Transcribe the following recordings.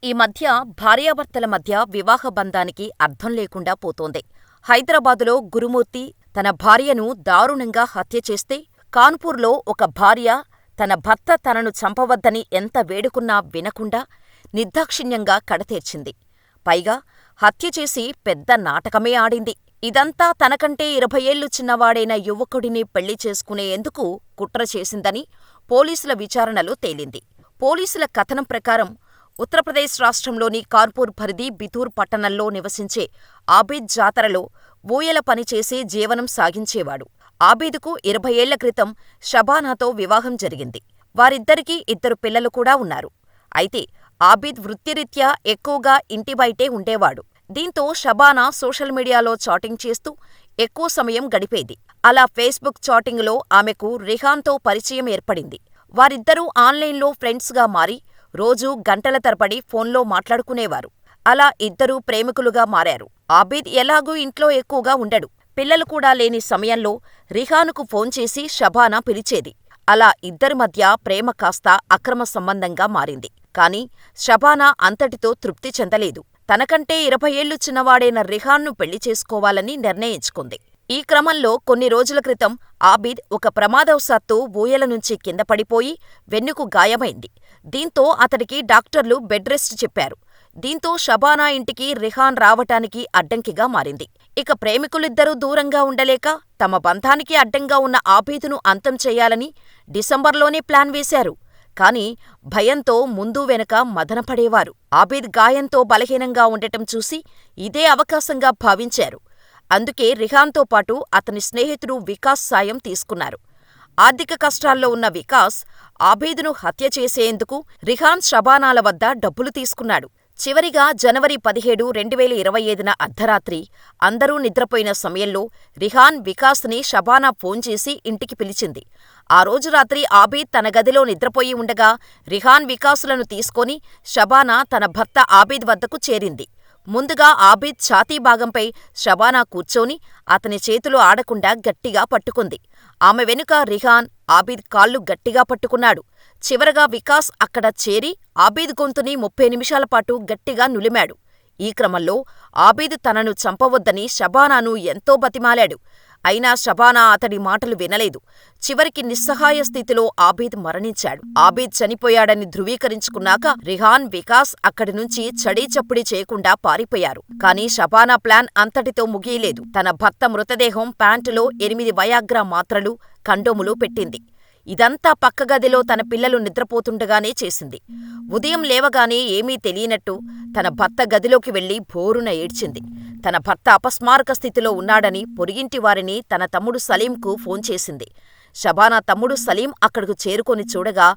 ఈ మధ్య భార్యాభర్తల మధ్య వివాహ బంధానికి అర్థం లేకుండా పోతోంది. హైదరాబాదులో గురుమూర్తి తన భార్యను దారుణంగా హత్యచేస్తే, కాన్పూర్లో ఒక భార్య తన భర్త తనను చంపవద్దని ఎంత వేడుకున్నా వినకుండా నిర్దాక్షిణ్యంగా కడతేర్చింది. పైగా హత్యచేసి పెద్ద నాటకమే ఆడింది. ఇదంతా తనకంటే 20 ఏళ్లు చిన్నవాడైన యువకుడిని పెళ్లి చేసుకునేందుకు కుట్ర చేసిందని పోలీసుల విచారణలో తేలింది. పోలీసుల కథనం ప్రకారం ఉత్తరప్రదేశ్ రాష్ట్రంలోని కాన్పూర్ పరిధి బితూర్ పట్టణంలో నివసించే ఆబిద్ జాతరలో ఊయల పనిచేసి జీవనం సాగించేవాడు. ఆబిద్కు 20 ఏళ్ల క్రితం షబానాతో వివాహం జరిగింది. వారిద్దరికీ 2 పిల్లలు కూడా ఉన్నారు. అయితే ఆబిద్ వృత్తిరీత్యా ఎక్కువగా ఇంటి బయటే ఉండేవాడు. దీంతో షబానా సోషల్ మీడియాలో చాటింగ్ చేస్తూ ఎక్కువ సమయం గడిపేది. అలా ఫేస్బుక్ చాటింగులో ఆమెకు రిహాన్తో పరిచయం ఏర్పడింది. వారిద్దరూ ఆన్లైన్లో ఫ్రెండ్స్గా మారి రోజూ గంటల తరబడి ఫోన్లో మాట్లాడుకునేవారు. అలా ఇద్దరూ ప్రేమికులుగా మారారు. ఆబిద్ ఎలాగూ ఇంట్లో ఎక్కువగా ఉండడు. పిల్లలు కూడా లేని సమయంలో రిహానుకు ఫోన్ చేసి షబానా పిలిచేది. అలా ఇద్దరి మధ్య ప్రేమ కాస్త అక్రమ సంబంధంగా మారింది. కాని షబానా అంతటితో తృప్తి చెందలేదు. తనకంటే 20 ఏళ్లు చిన్నవాడైన రిహాన్ను పెళ్లి చేసుకోవాలని నిర్ణయించుకుంది. ఈ క్రమంలో కొన్ని రోజుల క్రితం ఆబిద్ ఒక ప్రమాదవశాత్తు ఊయల నుంచి కింద పడిపోయి వెన్నుకు గాయమైంది. దీంతో అతడికి డాక్టర్లు బెడ్ రెస్ట్ చెప్పారు. దీంతో షబానా ఇంటికి రిహాన్ రావటానికి అడ్డంకిగా మారింది. ఇక ప్రేమికులిద్దరూ దూరంగా ఉండలేక తమ బంధానికి అడ్డంగా ఉన్న ఆబిద్ను అంతం చెయ్యాలని డిసెంబర్లోనే ప్లాన్ వేశారు. కాని భయంతో ముందూ వెనక మదనపడేవారు. ఆబిద్ గాయంతో బలహీనంగా ఉండటం చూసి ఇదే అవకాశంగా భావించారు. అందుకే రిహాన్తో పాటు అతని స్నేహితుడు వికాస్ సాయం తీసుకున్నారు. ఆర్థిక కష్టాల్లో ఉన్న వికాస్ ఆబిద్ను హత్య చేసేందుకు రిహాన్ షబానాల వద్ద డబ్బులు తీసుకున్నాడు. చివరిగా జనవరి 17, 2025న అర్ధరాత్రి అందరూ నిద్రపోయిన సమయంలో రిహాన్ వికాస్ని షబానా ఫోన్ చేసి ఇంటికి పిలిచింది. ఆ రోజు రాత్రి ఆబిద్ తన గదిలో నిద్రపోయి ఉండగా రిహాన్ వికాసులను తీసుకొని షబానా తన భర్త ఆబిద్ వద్దకు చేరింది. ముందుగా ఆబిద్ ఛాతీ భాగంపై షబానా కూర్చొని అతని చేతులు ఆడకుండా గట్టిగా పట్టుకుంది. ఆమె వెనుక రిహాన్ ఆబిద్ కాళ్ళు గట్టిగా పట్టుకున్నాడు. చివరగా వికాస్ అక్కడ చేరి ఆబిద్ గొంతుని 30 నిమిషాల పాటు గట్టిగా నులిమాడు. ఈ క్రమంలో ఆబిద్ తనను చంపవద్దని షబానాను ఎంతో బతిమాలాడు. అయినా షబానా అతడి మాటలు వినలేదు. చివరికి నిస్సహాయ స్థితిలో ఆబిద్ మరణించాడు. ఆబిద్ చనిపోయాడని ధృవీకరించుకున్నాక రిహాన్, వికాస్ అక్కడి నుంచి చడీచప్పుడి చేయకుండా పారిపోయారు. కాని షబానా ప్లాన్ అంతటితో ముగియలేదు. తన భర్త మృతదేహం ప్యాంటులో 8 వయాగ్రా మాత్రలు, కండోములు పెట్టింది. ఇదంతా పక్కగదిలో తన పిల్లలు నిద్రపోతుండగానే చేసింది. ఉదయం లేవగానే ఏమీ తెలియనట్టు తన భర్త గదిలోకి వెళ్లి భోరున ఏడ్చింది. తన భర్త అపస్మారక స్థితిలో ఉన్నాడని పొరుగింటివారిని తన తమ్ముడు సలీంకు ఫోన్ చేసింది. షబానా తమ్ముడు సలీం అక్కడకు చేరుకొని చూడగా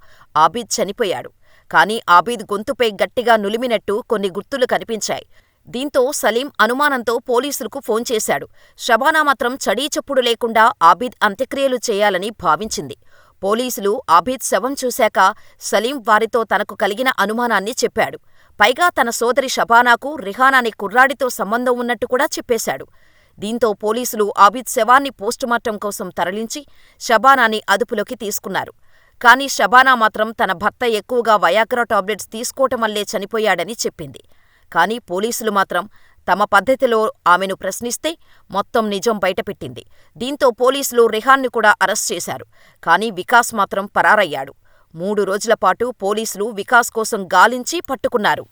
ఆబిద్ చనిపోయాడు. కాని ఆబిద్ గొంతుపై గట్టిగా నులిమినట్టు కొన్ని గుర్తులు కనిపించాయి. దీంతో సలీం అనుమానంతో పోలీసులకు ఫోన్ చేశాడు. షబానా మాత్రం చడీచప్పుడు లేకుండా ఆబిద్ అంత్యక్రియలు చేయాలని భావించింది. పోలీసులు ఆబిద్ శవం చూశాక సలీం వారితో తనకు కలిగిన అనుమానాన్ని చెప్పాడు. పైగా తన సోదరి షబానాకు రిహాన్ అనే కుర్రాడితో సంబంధం ఉన్నట్టు కూడా చెప్పేశాడు. దీంతో పోలీసులు ఆబిద్ శవాన్ని పోస్టుమార్టం కోసం తరలించి షబానాని అదుపులోకి తీసుకున్నారు. కాని షబానా మాత్రం తన భర్త ఎక్కువగా వయాగ్రా టాబ్లెట్స్ తీసుకోవటం వల్లే చనిపోయాడని చెప్పింది. కాని పోలీసులు మాత్రం తమ పద్ధతిలో ఆమెను ప్రశ్నిస్తే మొత్తం నిజం బయటపెట్టింది. దీంతో పోలీసులు రిహాన్ను కూడా అరెస్ట్ చేశారు. కాని వికాస్ మాత్రం పరారయ్యాడు. 3 రోజుల పాటు పోలీసులు వికాస్ కోసం గాలించి పట్టుకున్నారు.